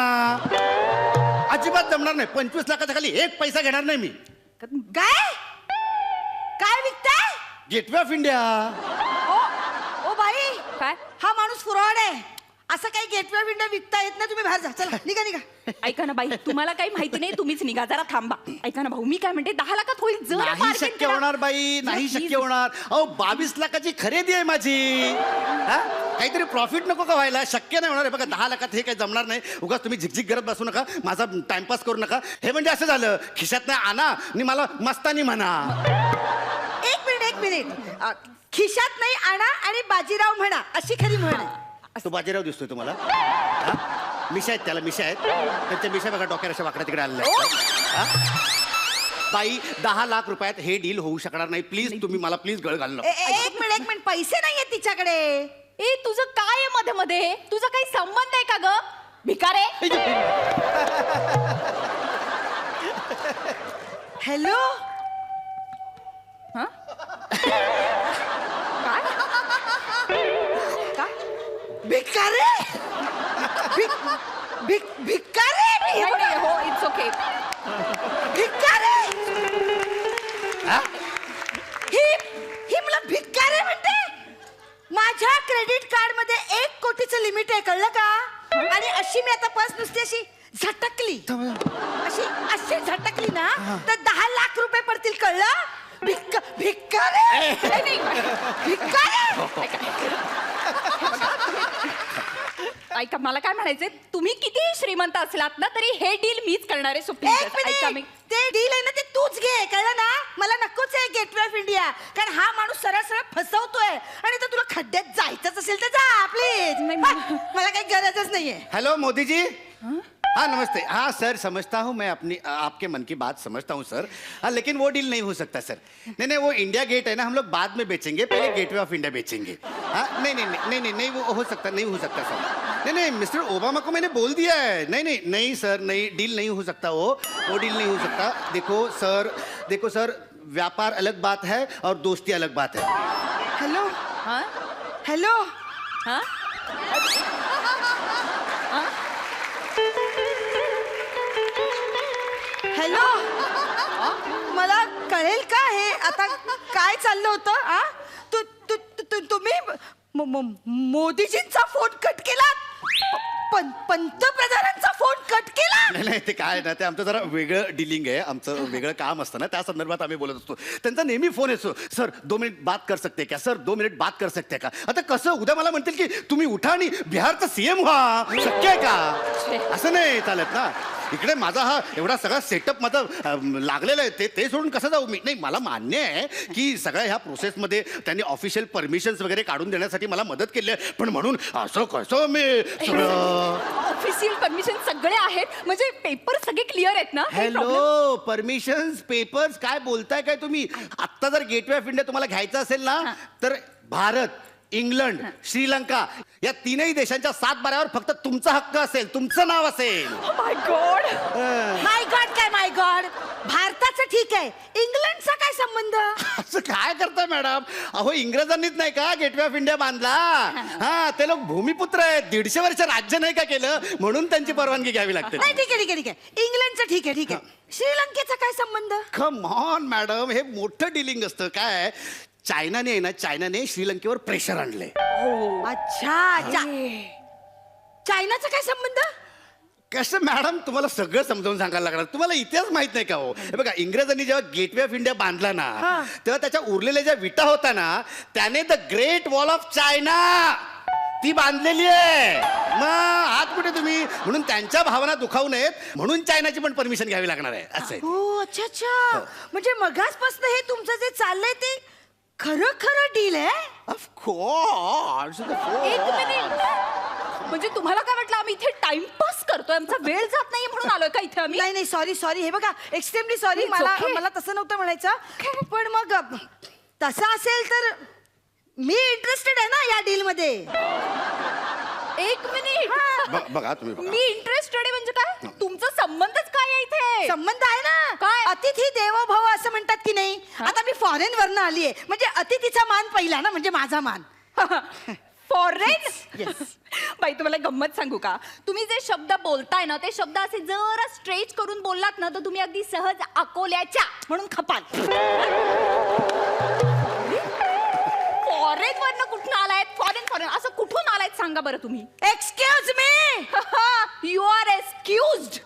अजिबात जमणार नाही. 25 लाखाच्या खाली एक पैसा घेणार नाही मी. काय विकताय? Gateway of India. ओ बाई, काय? हा माणूस फ्रॉड आहे. असं काही गेटवे ऑफ इंडिया विकता येत नाही. तुम्ही बाहेर जा. चला निघा. ऐका ना बाई, तुम्हाला काही माहिती नाही. तुम्हीच निघा, जरा थांबा. ऐका ना भाऊ, मी काय म्हणते, 10 लाखात होईल. जरा नाही bargain शक्य करा. होणार बाई, नाही जरा शक्य please. होणार. अहो 22 लाखाची खरेदी आहे माझी. हा? काहीतरी प्रॉफिट नको का व्हायला? शक्य नाही होणार. बघा 10 लाखात हे काही जमणार नाही. उगाच तुम्ही झिकझिक करत बसू नका, माझा टाइमपास करू नका. हे म्हणजे असं झालं, खिशात नाही आणा आणि मला मस्तानी म्हणा. एक मिनिट. खिशात नाही आणा आणि बाजीराव म्हणा, अशी खरी म्हण आहे. तो बाजीराव दिसतोय तुम्हाला? हा? मिशा आहेत त्याला, मिशा आहेत. त्यांच्या मिशा बघा डोक्याला अशा वाकड्या तिकडे आलेल्या आहेत. हा? बाई 10 लाख रुपयात हे डील होऊ शकणार नाही. प्लीज तुम्ही मला प्लीज गळ घालू नका. एक मिनिट. पैसे नाहीये तिच्याकडे. ए, तुझं काय आहे मध्ये मध्ये? तुझा काही संबंध आहे का ग भिकारे? हॅलो. भिकारे. भिकारे. नाही, हो, इट्स ओके. भिकारे. ही मला भिकारे म्हणते. माझ्या क्रेडिट कार्ड मध्ये 1 कोटीचं लिमिट आहे, कळलं का? आणि अशी मी आता पर्स नुसती अशी झटकली, अशी झटकली ना, तर 10 लाख रुपये पडतील, कळलं? भिकारे. ऐका, मला काय म्हणायचंय, तुम्ही किती श्रीमंत असलात ना, तरी हे डील मीच करणार आहे. सुप्रीम एक मिनिट. ते डील आहे ना, ते तूच घे, कळलं ना? मला नकोच आहे गेटवे ऑफ इंडिया, कारण हा माणूस सरळ सरळ फसवतोय आणि तर तुला खड्ड्यात जायचंच असेल तर जा प्लीज. मला काही गरजच नाहीये. हेलो मोदी जी. हाँ नमस्ते. हाँ सर, समझता हूँ मैं अपनी आपके मन की बात समझता हूँ सर. हाँ लेकिन वो डील नहीं हो सकता सर. नहीं वो इंडिया गेट है ना, हम लोग बाद में बेचेंगे, पहले गेटवे ऑफ इंडिया बेचेंगे. हाँ नहीं वो हो सकता सर. नहीं मिस्टर ओबामा को मैंने बोल दिया है. नहीं सर, नहीं डील नहीं हो सकता. वो डील नहीं हो सकता. देखो सर, व्यापार अलग बात है और दोस्ती अलग बात है. हॅलो हॅलो हॅलो, मला कळेल का हे आता काय चाललं होतं? आ तुम्ही मोदीजींचा फोन कट केला, पंतप्रधानांचा फोन कट केला. नाही ते काय ना, ते आमचं जरा वेगळं डिलिंग आहे, आमचं वेगळं काम असतं ना, त्या संदर्भात आम्ही बोलत असतो. त्यांचा नेहमी फोन येतो, सर 2 मिनिट बात कर सकते का, सर 2 मिनिट बात कर सकते का. आता कसं उद्या मला म्हणतील की तुम्ही उठा आणि बिहारचा सीएम व्हा, शक्य आहे का? असं नाही चालत ना. इकडे माझा हा एवढा सगळा सेटअप माझा लागलेला आहे, ते सोडून कसं जाऊ मी. नाही मला मान्य आहे की सगळ्या ह्या प्रोसेसमध्ये त्यांनी ऑफिशियल परमिशन्स वगैरे काढून देण्यासाठी मला मदत केली आहे, पण म्हणून असं कसं मी सगळं. ऑफिशियल परमिशन सगळे आहेत, म्हणजे पेपर सगळे क्लिअर आहेत ना? काही problem? हॅलो, परमिशन्स पेपर्स काय बोलताय काय तुम्ही? आत्ता जर गेटवे ऑफ इंडिया तुम्हाला घ्यायचं असेल ना, तर भारत, इंग्लंड, श्रीलंका या तीनही देशांच्या 7 बाऱ्यावर फक्त तुमचा हक्क असेल, तुमचं नाव असेल. माय गॉड. माय गॉड, भारताचं ठीक आहे, इंग्लंडचा काय संबंध? असं काय करताय मॅडम? अहो इंग्रजांनीच नाही का गेटवे ऑफ इंडिया बांधला? हा ते लोक भूमिपुत्र आहेत, 150 वर्ष राज्य नाही का केलं, म्हणून त्यांची परवानगी घ्यावी लागते. नाही ठीक आहे, इंग्लंडचं ठीक आहे. श्रीलंकेचा काय संबंध? कम ऑन मॅडम, हे मोठं डिलिंग असतं. काय चायनाने श्रीलंकेवर प्रेशर आणले. अच्छा, चायनाचा काय संबंध? कसं मॅडम, तुम्हाला सगळं समजावून सांगायला लागणार. तुम्हाला इतिहास माहित नाही का हो? हे बघा, इंग्रजांनी जेव्हा गेटवे ऑफ इंडिया बांधला ना, तेव्हा त्याच्या उरलेल्या ज्या विटा होता ना, त्याने the great wall of China ती बांधलेली आहे. मग हात कुठे तुम्ही? म्हणून त्यांच्या भावना दुखावू नयेत म्हणून चायनाची पण परमिशन घ्यावी लागणार आहे. असं आहे. हो, अच्छा. म्हणजे मगासपासून हे तुमचं जे चाललंय ते खरं डील आहे? ऑफकोर्स. एक मिनिट, म्हणजे तुम्हाला काय वाटलं आम्ही इथे टाइमपास करतोय, आमचा वेळ जात नाही म्हणून आलोय का इथे आम्ही? नाही सॉरी, हे बघा, एक्स्ट्रीमली सॉरी. मला तसं नव्हतं म्हणायचं, पण मग तसं असेल तर मी इंटरेस्टेड आहे ना या डील मध्ये. एक मिनिट, बघा तुम्ही बघा. मी इंटरेस्टेड आहे म्हणजे काय? तुमचा संबंधच काय आहे इथे? संबंध आहे ना. काय? अतिथी देवो भव असं म्हणतात की नाही. आता मी फॉरेन वरनं आली आहे, म्हणजे अतिथीचा मान पहिला ना, म्हणजे माझा मान. फॉरेन. बाई तुम्हाला गंमत सांगू का? तुम्ही जे शब्द बोलताय ना, ते शब्द असे जरा स्ट्रेच करून बोललात ना, तर तुम्ही अगदी सहज अकोल्याच्या म्हणून खपाल. फॉरेन वरनं कुठून आलायत? फॉरेन असं कुठून आलायत सांगा बरं तुम्ही. Excuse me. You are excused.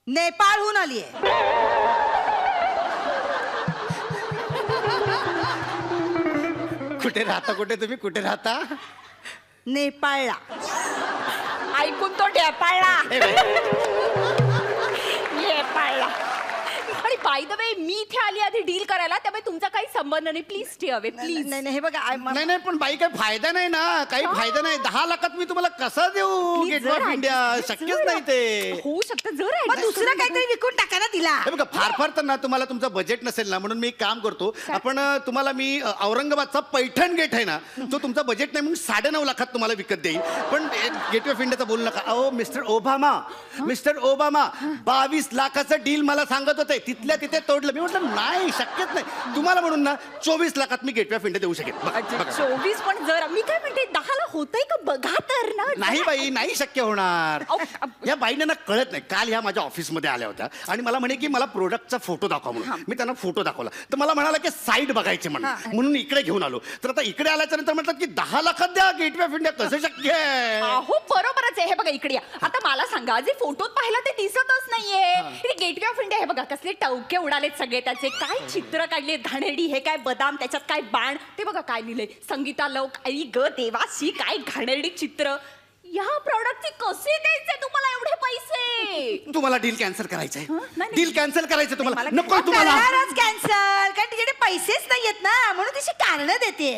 नेपाळहून आली आहे. कुठे राहता कुठे राहता? नेपाळला. ऐकून तो ढेपाळला. नेपाळला. आणि बाय द वे, मी इथे आली आधी डील करायला, त्यामुळे तुमचा काही संबंध नाही. Please stay away, please. नाही हे बघा, नाही पण बाई काही फायदा नाही ना, काही फायदा नाही. 10 लाखात मी तुम्हाला कसा देऊ गेटवे ऑफ इंडिया? शक्यच नाही ते. होऊ शकतं जर मग दुसरं काहीतरी विकून टाका ना तिला. हे बघा, फार तर ना तुम्हाला तुमचं बजेट नसेल ना, म्हणून मी एक काम करतो, आपण तुम्हाला मी औरंगाबादचा पैठण गेट आहे ना, तो तुमचा बजेट नाही म्हणून 9.5 लाखात तुम्हाला विकत देईल. पण गेटवे ऑफ इंडियाचा बोलू नका. अहो मिस्टर ओबामा 22 लाखाचं डील मला सांगत होते, तिथल्या तिथे तोडलं. मी म्हटलं नाही, शक्यच नाही. तुम्हाला म्हणून ना 24 लाखात मी गेटवे ऑफ इंडिया देऊ शकेन. 24 पण जर मी काय म्हणते 10 ला होतंय का बघा तर ना. नाही बाई, नाही शक्य होणार. या बाईने ना कळत नाही. काल ह्या माझ्या ऑफिसमध्ये आल्या होत्या आणि मला म्हणे की मला प्रोडक्टचा फोटो दाखवा म्हणून. मी त्यांना फोटो दाखवला तर मला म्हणाला की साईड बघायचे म्हणून इकडे घेऊन आलो. तर आता इकडे आल्याच्या नंतर म्हटलं की 10 लाखात द्या गेटवे ऑफ इंडिया, कसं शक्य आहे? हो बरोबरच आहे. हे बघा इकडे या. आता मला सांगा, जे फोटोत पाहिलं ते दिसतच नाहीये. गेटवे ऑफ इंडिया हे बघा, कसले टवके उडालेत सगळे, त्याचे काय चित्र काढले घाणेरडी. हे काय बदाम, त्याच्यात काय बाण, ते बघा काय लिहिलंय, संगीता लव. आई ग देवाशी, काय घाणेरडी चित्र. या प्रॉडक्टचे कसे द्यायचे तुम्हाला एवढे पैसे? तुम्हाला डील कॅन्सल करायचंय. नाही. डील कॅन्सल करायचं तुम्हाला. नाही, नको तुम्हाला. कॅन्सल कारण तिच्याकडे पैसेच नाहीयेत ना म्हणून तिची कारणं देते.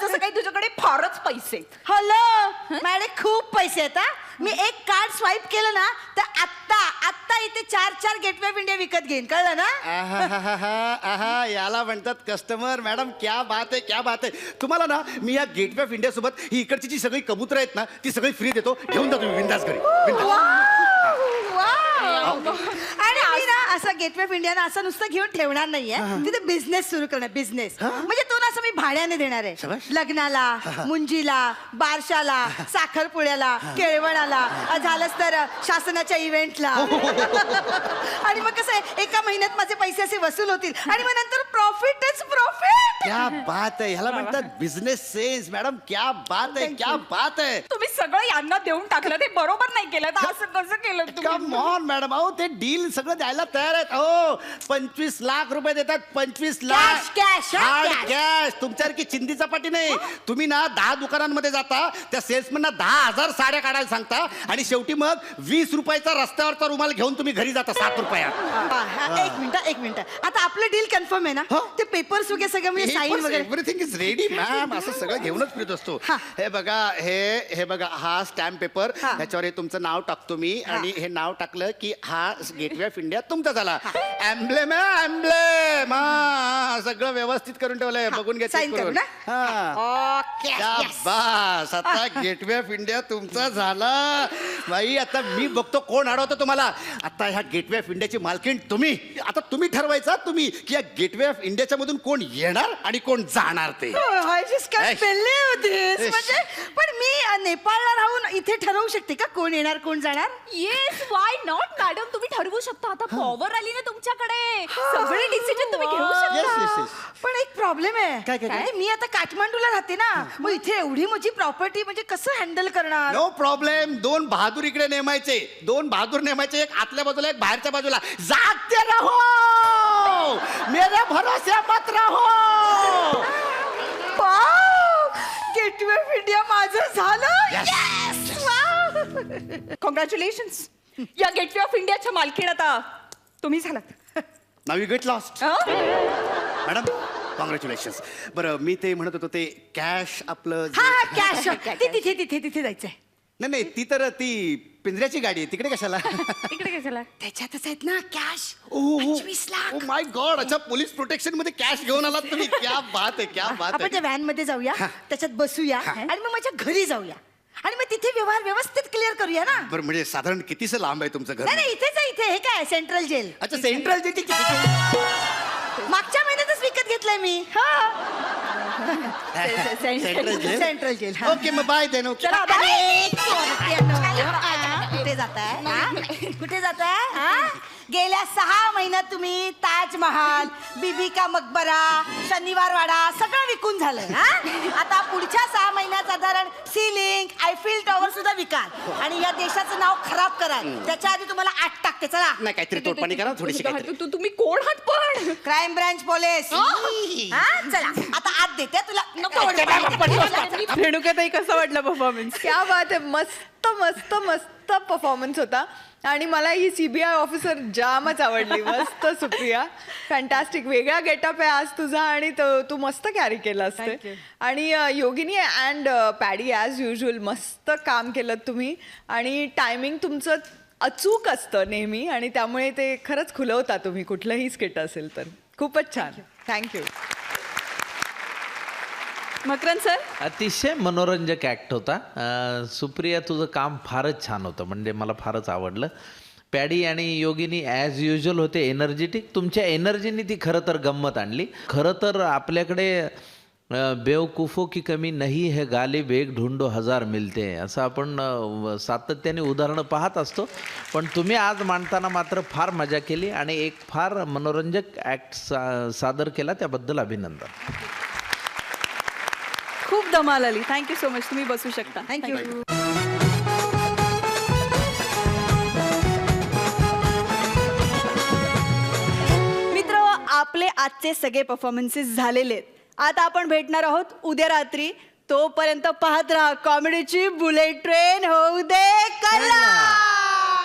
जसं काही तुझ्याकडे फारच पैसे. हॅलो माझ्याकडे खूप पैसे आहेत. मी एक कार्ड स्वाईप केलं ना तर आत्ता इथे 4 गेटवे ऑफ इंडिया विकत घेईन, कळलं ना? आहा, याला म्हणतात कस्टमर. मॅडम क्या बात आहे, क्या बात आहे. तुम्हाला ना मी या गेटवे ऑफ इंडिया सोबत ही इकडची जी सगळी कबूतर आहेत ना ती सगळी फ्री देतो. घेऊन जा तुम्ही बिंदास घरी. आणि मी ना असं गेटवे ऑफ इंडिया ना असं नुसतं घेऊन ठेवणार नाहीये. तिथे बिझनेस सुरू करणार. बिझनेस म्हणजे तो ना असं मी भाड्याने देणार आहे. शाबास. लग्नाला, मुंजीला, बारशाला, साखरपुड्याला, केळवणाला, झालंच तर शासनाच्या इव्हेंटला. आणि मग कसं आहे एका महिन्यात माझे पैसे असे वसूल होतील आणि मग नंतर प्रॉफिटच प्रॉफिट. क्या बात आहे. ह्याला म्हणतात बिझनेस सेन्स. मॅडम क्या बात आहे, क्या बात आहे. तुम्ही सगळं यांना देऊन टाकलं, ते बरोबर नाही केलं. तर असं कसं केलं तुम्ही? Come on madam. अहो ते डील सगळं द्यायला तयार आहेत. अहो 25 लाख रुपये देतात. 25 lakh Cash, hard cash. Cash. तुमच्यासारखी चिंदी चपाटी नाही. तुम्ही ना 10 दुकानांमध्ये जाता, त्या सेल्समॅनना 10,000 साड्या काढायला सांगता आणि शेवटी मग 20 रुपयाचा रस्त्यावरचा रुमाल घेऊन तुम्ही घरी जाता 7 रुपयात. एक मिनिट आता आपलं डील कन्फर्म आहे ना? ते पेपर्स वगैरे सगळं म्हणजे साईन वगैरे एव्हरीथिंग इज रेडी मॅम. असं सगळं घेऊनच फिरत असतो. हे बघा, हे बघा, हा स्टॅम्प पेपर. ह्याच्यावर हे तुमचं नाव टाकतो मी आणि हे नाव टाकलं की हा गेटवे ऑफ इंडिया तुमचा झाला. एम्ब्लेम आहे, एम्ब्लेम. हा सगळं व्यवस्थित करून ठेवलंय. बघून घ्या, Sign check करू करून. ना? हा. Okay, क्या yes. बास. आता गेटवे ऑफ इंडिया तुमचा झाला. बाई आता मी बघतो कोण अडवतं तुम्हाला. आता ह्या गेटवे ऑफ इंडियाची मालकीण तुम्ही. आता तुम्ही ठरवायचा तुम्ही की या गेटवे ऑफ इंडियाच्या मधून कोण येणार आणि कोण जाणार ते. I just can't Yes. believe this. Yes. म्हणजे पण मी नेपाळला राहून इथे ठरवू शकते का कोण येणार कोण जाणार? Yes, why not madam. तुम्ही ठरवू शकता. आता पॉवर आली ना तुमच्याकडे. सगळे डिसिजन तुम्ही घेऊ Yes, yes, शकता. yes. पण एक प्रॉब्लेम आहे. काय? म्हणजे मी आता काठमांडूला राहते ना, मग इथे एवढी माझी प्रॉपर्टी म्हणजे कसं हँडल करणार? No problem. 2 बहादूर इकडे नेमायचे. 2 बहादूर नेमायचे. एक आतल्या बाजूला एक बाहेरच्या बाजूला. जागते रहो, मेरे भरोसे मत रहो. गेटवे ऑफ इंडिया माझं झालं. Yes. कॉंग्रॅच्युलेशन्स. या गेटवे ऑफ इंडियाच्या मालकीण आता तुम्ही झालात. नाव you get lost. Madam congratulation. बरं मी ते म्हणत होतो ते कॅश आपलं हा कॅश तिथे जायचंय. नाही ती तर ती पिंजऱ्याची गाडी आहे. तिकडे कशाला? इकडे काय झालं? त्याच्यातच आहेत ना cash 25 lakh. O my God. अच्छा पोलीस प्रोटेक्शन मध्ये कॅश घेऊन आलात तुम्ही. क्या बात आहे, क्या बात आपण आहे. त्या व्हॅन मध्ये जाऊया, त्याच्यात बसूया आणि मग माझ्या घरी जाऊया आणि मग तिथे व्यवहार व्यवस्थित क्लिअर करूया ना. बरं म्हणजे साधारण कितीसं लांब आहे तुमचं घर? नाही इथेच आहे. इथे हे काय सेंट्रल जेल. अच्छा सेंट्रल जेल. मागच्या महिन्यातच विकत घेतलंय मी. Central jail. Central jail. Okay मग बाय देन. ओके. चला कुठे जाताय? कुठे जाताय? गेल्या 6 महिन्यात तुम्ही ताजमहाल, बीबी का मकबरा, शनिवार वाडा सगळं विकून झालं. आता पुढच्या 6 महिन्यात साधारण सीलिंग, आयफिल टॉवर सुद्धा विकाल आणि या देशाचं नाव खराब कराल. त्याच्या आधी तुम्हाला 8 टाकते. चला नाही काहीतरी तोडपाणी करा थोडीशी काहीतरी. तुम्ही कोण आहात पण? Crime branch police. चला आता आत देते तुला. नको रेणुकाताई कसं वाटलं परफॉर्मन्स? क्या बात आहे. मस्त मस्त मस्त परफॉर्मन्स होता आणि मला ही CBI ऑफिसर जामच आवडली. मस्त सुप्रिया, फॅन्टॅस्टिक. वेगळा गेटअप आहे आज तुझा आणि तू मस्त कॅरी केलं असते. आणि योगिनी अँड पॅडी ॲज युजल मस्त काम केलं तुम्ही आणि टायमिंग तुमचं अचूक असतं नेहमी आणि त्यामुळे ते खरंच खुलवता तुम्ही कुठलंही स्किट असेल तर. खूपच छान. थँक्यू. मकरन सर. अतिशय मनोरंजक ॲक्ट होता. सुप्रिया तुझं काम फारच छान होतं. म्हणजे मला फारच आवडलं. पॅडी आणि योगिनी ॲज युजल होते एनर्जेटिक. तुमच्या एनर्जीनी ती खरं तर गंमत आणली. खरं तर आपल्याकडे बेवकूफो की कमी नाही है गालिब एक ढूंढो 1000 मिलते असं आपण सातत्याने उदाहरणं पाहत असतो. पण तुम्ही आज मांडताना मात्र फार मजा केली आणि एक फार मनोरंजक ॲक्ट सादर केला. त्याबद्दल अभिनंदन. खूप धमाल आली. Thank you so much. तुम्ही बसू शकता. थँक्यू. मित्र आपले आजचे सगळे परफॉर्मन्सेस झालेले आहेत. आता आपण भेटणार आहोत उद्या रात्री तोपर्यंत पाहत राहा कॉमेडीची बुलेट ट्रेन होऊ दे कला.